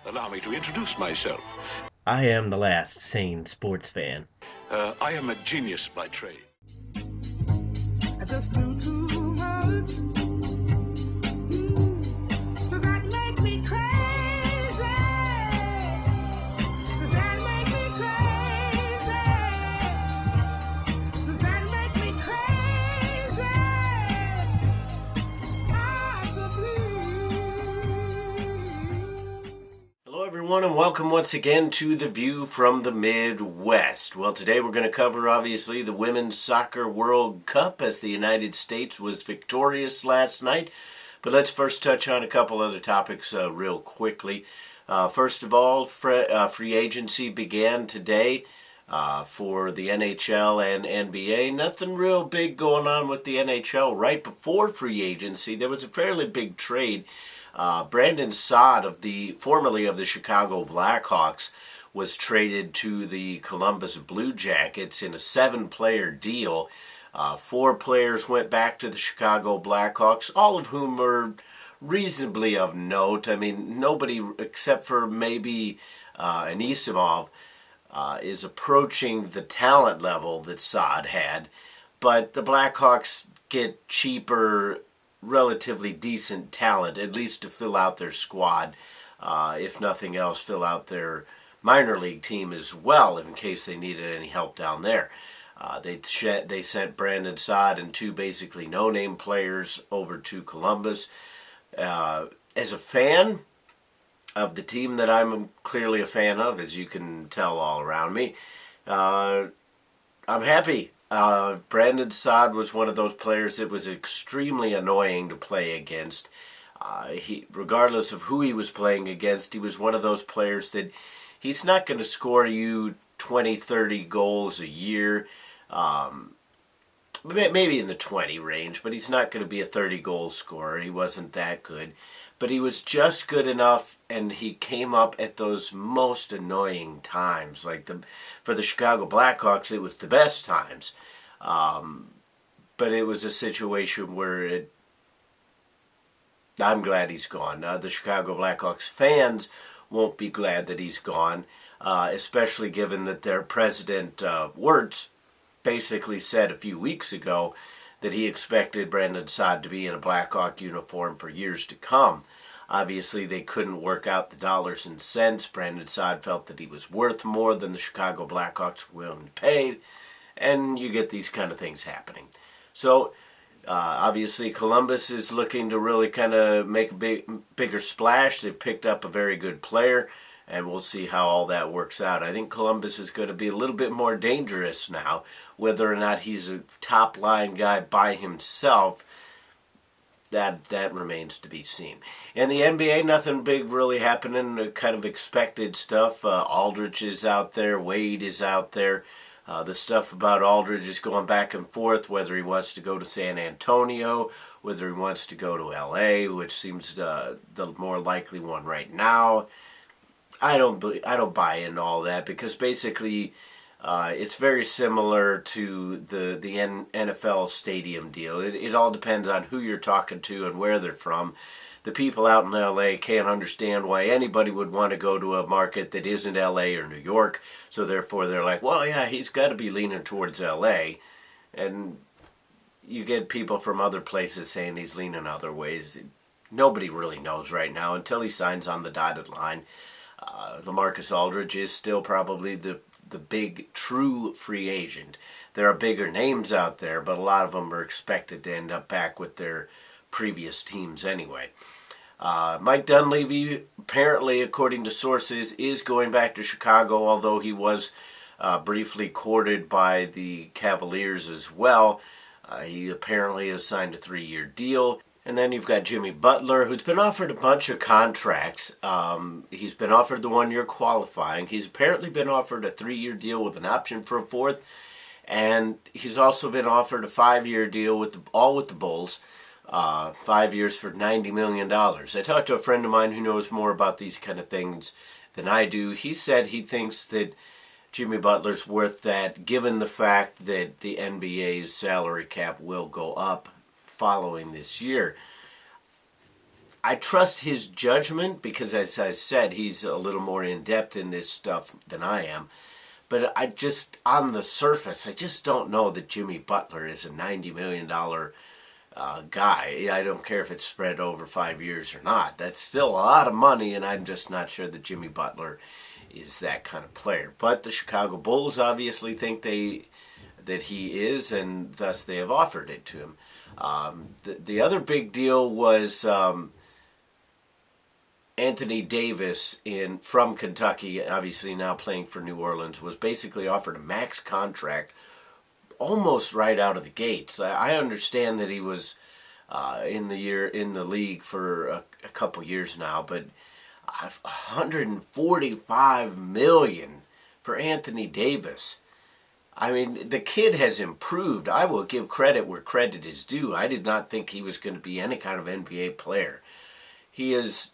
Allow me to introduce myself. I am the last sane sports fan. I am a genius by trade. I just knew too much. Does that make me crazy? Does that make me crazy? Does that make me crazy? Possibly. Hello, everyone, and welcome once again to The View from the Midwest. Well, today we're going to cover, obviously, the Women's Soccer World Cup as the United States was victorious last night. But let's first touch on a couple other topics real quickly. First of all, free agency began today for the NHL and NBA. Nothing real big going on with the NHL. Right before free agency, there was a fairly big trade. Brandon Saad, formerly of the Chicago Blackhawks, was traded to the Columbus Blue Jackets in a 7-player deal. 4 players went back to the Chicago Blackhawks, all of whom were reasonably of note. I mean, nobody except for maybe Anisimov is approaching the talent level that Saad had. But the Blackhawks get cheaper, relatively decent talent, at least to fill out their squad. If nothing else, fill out their minor league team as well, in case they needed any help down there. They sent Brandon Saad and 2 basically no-name players over to Columbus. As a fan of the team that I'm clearly a fan of, as you can tell all around me, I'm happy. Brandon Saad was one of those players that was extremely annoying to play against. Regardless of who he was playing against, he was one of those players that he's not going to score you 20, 30 goals a year. Maybe in the 20 range, but he's not going to be a 30-goal scorer. He wasn't that good. But he was just good enough, and he came up at those most annoying times. For the Chicago Blackhawks, it was the best times. But it was a situation where I'm glad he's gone. The Chicago Blackhawks fans won't be glad that he's gone, especially given that their president, Wirtz, basically said a few weeks ago that he expected Brandon Saad to be in a Blackhawk uniform for years to come. Obviously, they couldn't work out the dollars and cents. Brandon Saad felt that he was worth more than the Chicago Blackhawks were willing to pay, and you get these kind of things happening. So, obviously, Columbus is looking to really kind of make a bigger splash. They've picked up a very good player, and we'll see how all that works out. I think Columbus is going to be a little bit more dangerous now. Whether or not he's a top-line guy by himself, that remains to be seen. In the NBA, nothing big really happening. Kind of expected stuff. Aldridge is out there. Wade is out there. The stuff about Aldridge is going back and forth, whether he wants to go to San Antonio, whether he wants to go to L.A., which seems the more likely one right now. I don't buy into all that, because basically it's very similar to the NFL stadium deal. It all depends on who you're talking to and where they're from. The people out in L.A. can't understand why anybody would want to go to a market that isn't L.A. or New York, so therefore they're like, well, yeah, he's got to be leaning towards L.A., and you get people from other places saying he's leaning other ways. Nobody really knows right now until he signs on the dotted line. LaMarcus Aldridge is still probably the big true free agent. There are bigger names out there, but a lot of them are expected to end up back with their previous teams anyway. Mike Dunleavy, apparently, according to sources, is going back to Chicago, although he was briefly courted by the Cavaliers as well. He apparently has signed a 3-year deal. And then you've got Jimmy Butler, who's been offered a bunch of contracts. He's been offered the 1-year qualifying. He's apparently been offered a 3-year deal with an option for a 4th. And he's also been offered a 5-year deal with the Bulls. 5 years for $90 million. I talked to a friend of mine who knows more about these kind of things than I do. He said he thinks that Jimmy Butler's worth that, given the fact that the NBA's salary cap will go up following this year. I trust his judgment because, as I said, he's a little more in-depth in this stuff than I am. But I just, on the surface, I just don't know that Jimmy Butler is a $90 million guy. I don't care if it's spread over 5 years or not. That's still a lot of money, and I'm just not sure that Jimmy Butler is that kind of player. But the Chicago Bulls obviously think that he is, and thus they have offered it to him. The other big deal was Anthony Davis from Kentucky, obviously now playing for New Orleans, was basically offered a max contract almost right out of the gates. I understand that he was in the league for a couple years now, but $145 million for Anthony Davis. I mean, the kid has improved. I will give credit where credit is due. I did not think he was going to be any kind of NBA player. He is,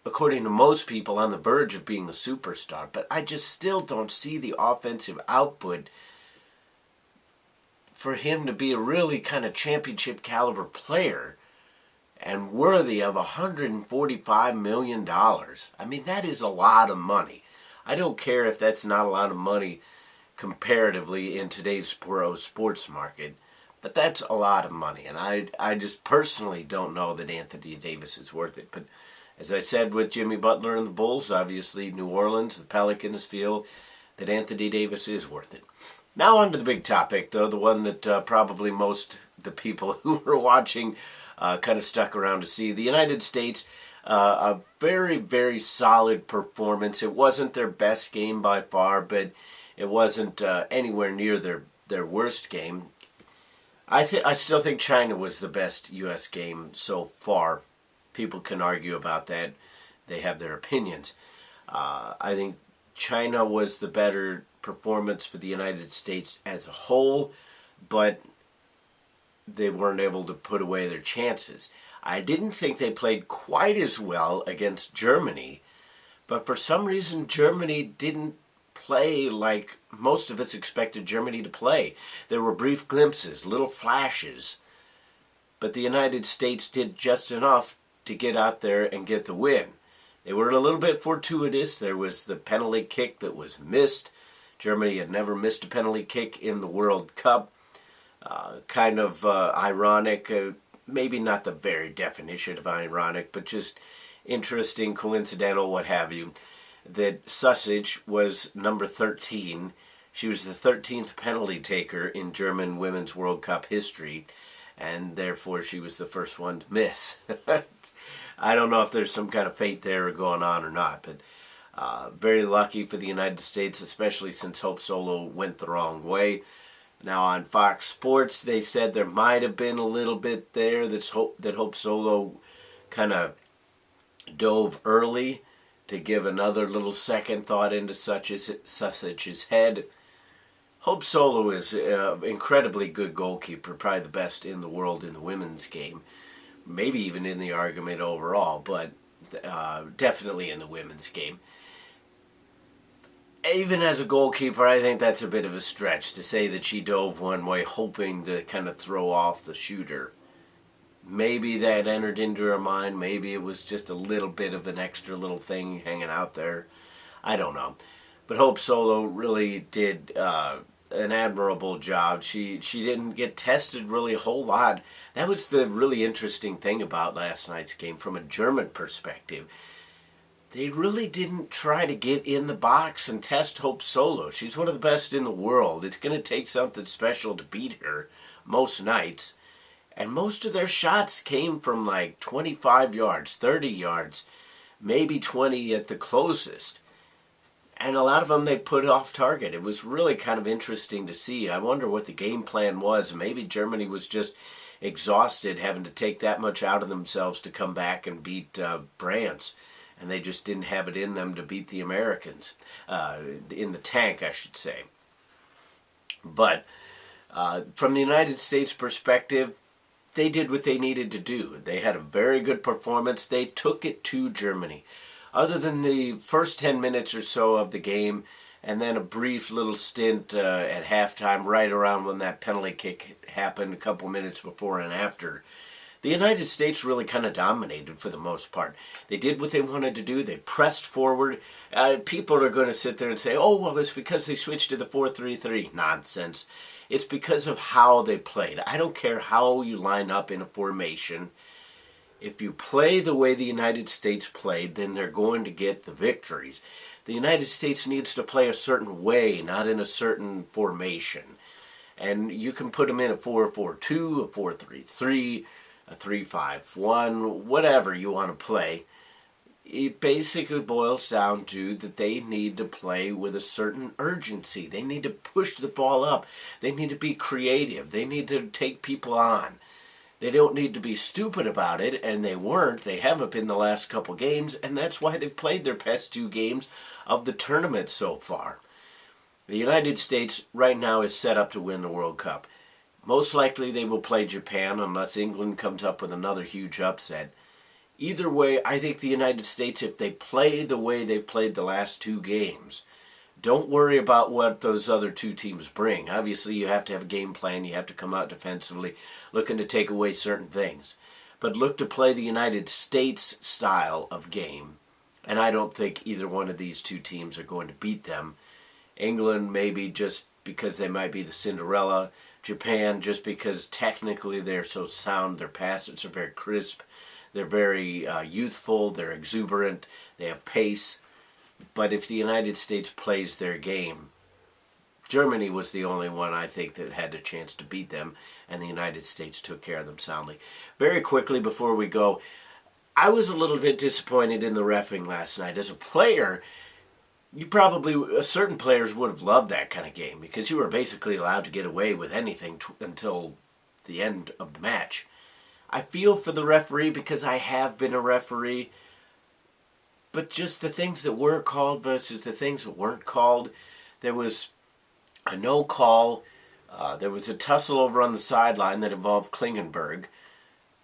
according to most people, on the verge of being a superstar, but I just still don't see the offensive output for him to be a really kind of championship caliber player and worthy of $145 million. I mean, that is a lot of money. I don't care if that's not a lot of money comparatively in today's pro sports market, but that's a lot of money, and I just personally don't know that Anthony Davis is worth it. But as I said with Jimmy Butler and the Bulls, obviously New Orleans, the Pelicans feel that Anthony Davis is worth it. Now on to the big topic, though, the one that probably most the people who were watching kind of stuck around to see. The United States, a very, very solid performance. It wasn't their best game by far, but it wasn't anywhere near their worst game. I still think China was the best U.S. game so far. People can argue about that. They have their opinions. I think China was the better performance for the United States as a whole, but they weren't able to put away their chances. I didn't think they played quite as well against Germany, but for some reason Germany didn't play like most of us expected Germany to play. There were brief glimpses, little flashes, but the United States did just enough to get out there and get the win. They were a little bit fortuitous. There was the penalty kick that was missed. Germany had never missed a penalty kick in the World Cup. Kind of ironic, maybe not the very definition of ironic, but just interesting, coincidental, what have you, that Sussage was number 13. She was the 13th penalty taker in German Women's World Cup history, and therefore she was the first one to miss. I don't know if there's some kind of fate there going on or not, but very lucky for the United States, especially since Hope Solo went the wrong way. Now on Fox Sports, they said there might have been a little bit there that Hope Solo kind of dove early to give another little second thought into Sussage's head. Hope Solo is an incredibly good goalkeeper, probably the best in the world in the women's game. Maybe even in the argument overall, but definitely in the women's game. Even as a goalkeeper, I think that's a bit of a stretch to say that she dove one way hoping to kind of throw off the shooter. Maybe that entered into her mind. Maybe it was just a little bit of an extra little thing hanging out there. I don't know. But Hope Solo really did an admirable job. She didn't get tested really a whole lot. That was the really interesting thing about last night's game from a German perspective. They really didn't try to get in the box and test Hope Solo. She's one of the best in the world. It's going to take something special to beat her most nights. And most of their shots came from like 25 yards, 30 yards, maybe 20 at the closest. And a lot of them they put off target. It was really kind of interesting to see. I wonder what the game plan was. Maybe Germany was just exhausted having to take that much out of themselves to come back and beat France. And they just didn't have it in them to beat the Americans. In the tank, I should say. But from the United States perspective, they did what they needed to do. They had a very good performance. They took it to Germany. Other than the first 10 minutes or so of the game, and then a brief little stint at halftime, right around when that penalty kick happened, a couple minutes before and after, The United States really kind of dominated for the most part. They did what they wanted to do. They pressed forward. People are going to sit there and say, oh, well, it's because they switched to the 4-3-3. Nonsense. It's because of how they played. I don't care how you line up in a formation. If you play the way the United States played, then they're going to get the victories. The United States needs to play a certain way, not in a certain formation. And you can put them in a 4-4-2, a 4-3-3, a 3-5-1, whatever you want to play. It basically boils down to that they need to play with a certain urgency. They need to push the ball up. They need to be creative. They need to take people on. They don't need to be stupid about it, and they weren't. They haven't been the last couple games, and that's why they've played their past 2 games of the tournament so far. The United States right now is set up to win the World Cup. Most likely they will play Japan unless England comes up with another huge upset. Either way, I think the United States, if they play the way they've played the last 2 games, don't worry about what those other 2 teams bring. Obviously, you have to have a game plan. You have to come out defensively, looking to take away certain things. But look to play the United States style of game. And I don't think either one of these 2 teams are going to beat them. England, maybe just because they might be the Cinderella. Japan, just because technically they're so sound. Their passes are very crisp. They're very youthful. They're exuberant. They have pace. But if the United States plays their game, Germany was the only one I think that had a chance to beat them, and the United States took care of them soundly. Very quickly before we go, I was a little bit disappointed in the reffing last night. As a player, certain players would have loved that kind of game because you were basically allowed to get away with anything until the end of the match. I feel for the referee because I have been a referee. But just the things that were called versus the things that weren't called. There was a no call. There was a tussle over on the sideline that involved Klingenberg.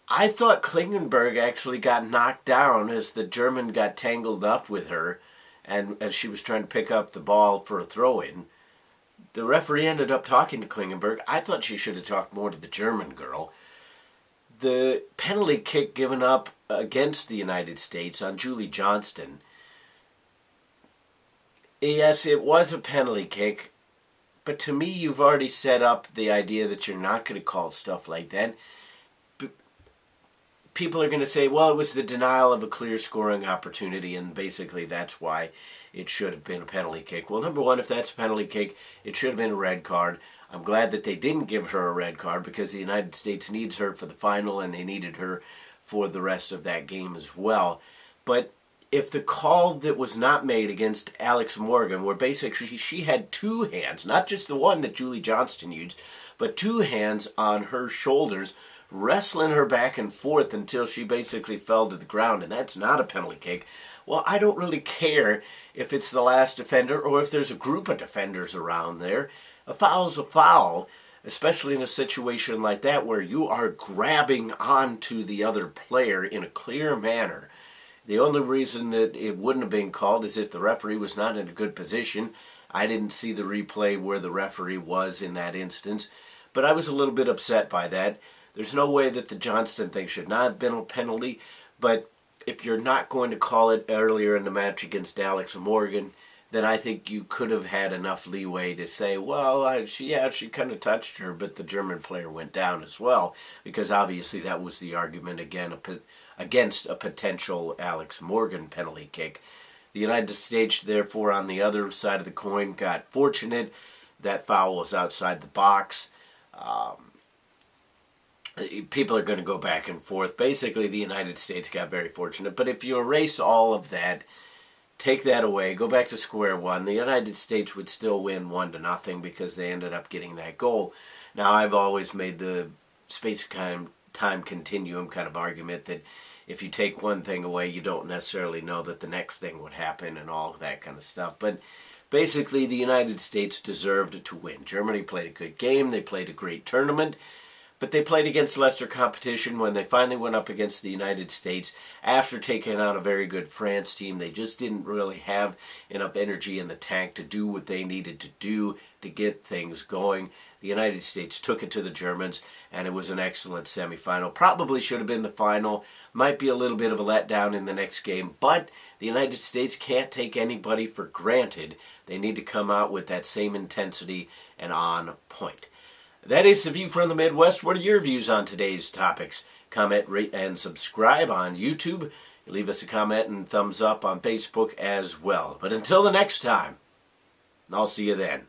I thought Klingenberg actually got knocked down as the German got tangled up with her and as she was trying to pick up the ball for a throw-in. The referee ended up talking to Klingenberg. I thought she should have talked more to the German girl. The penalty kick given up against the United States on Julie Johnston. Yes, it was a penalty kick, but to me you've already set up the idea that you're not going to call stuff like that. People are going to say, well, it was the denial of a clear scoring opportunity, and basically that's why it should have been a penalty kick. Well, number one, if that's a penalty kick, it should have been a red card. I'm glad that they didn't give her a red card because the United States needs her for the final and they needed her for the rest of that game as well. But if the call that was not made against Alex Morgan, where basically she had 2 hands, not just the one that Julie Johnston used, but 2 hands on her shoulders, wrestling her back and forth until she basically fell to the ground, and that's not a penalty kick. Well, I don't really care if it's the last defender or if there's a group of defenders around there. A foul's a foul, especially in a situation like that where you are grabbing onto the other player in a clear manner. The only reason that it wouldn't have been called is if the referee was not in a good position. I didn't see the replay where the referee was in that instance, but I was a little bit upset by that. There's no way that the Johnston thing should not have been a penalty, but if you're not going to call it earlier in the match against Alex Morgan, then I think you could have had enough leeway to say, well, she kind of touched her, but the German player went down as well, because obviously that was the argument against a potential Alex Morgan penalty kick. The United States, therefore, on the other side of the coin, got fortunate. That foul was outside the box. People are going to go back and forth. Basically, the United States got very fortunate, but if you erase all of that, take that away, go back to square one, the United States would still win 1-0 because they ended up getting that goal. Now, I've always made the space-time continuum kind of argument that if you take one thing away, you don't necessarily know that the next thing would happen and all of that kind of stuff. But basically, the United States deserved to win. Germany played a good game. They played a great tournament. but they played against lesser competition when they finally went up against the United States after taking on a very good France team. They just didn't really have enough energy in the tank to do what they needed to do to get things going. The United States took it to the Germans, and it was an excellent semifinal. Probably should have been the final. Might be a little bit of a letdown in the next game, but the United States can't take anybody for granted. They need to come out with that same intensity and on point. That is The View from the Midwest. What are your views on today's topics? Comment, rate, and subscribe on YouTube. Leave us a comment and thumbs up on Facebook as well. But until the next time, I'll see you then.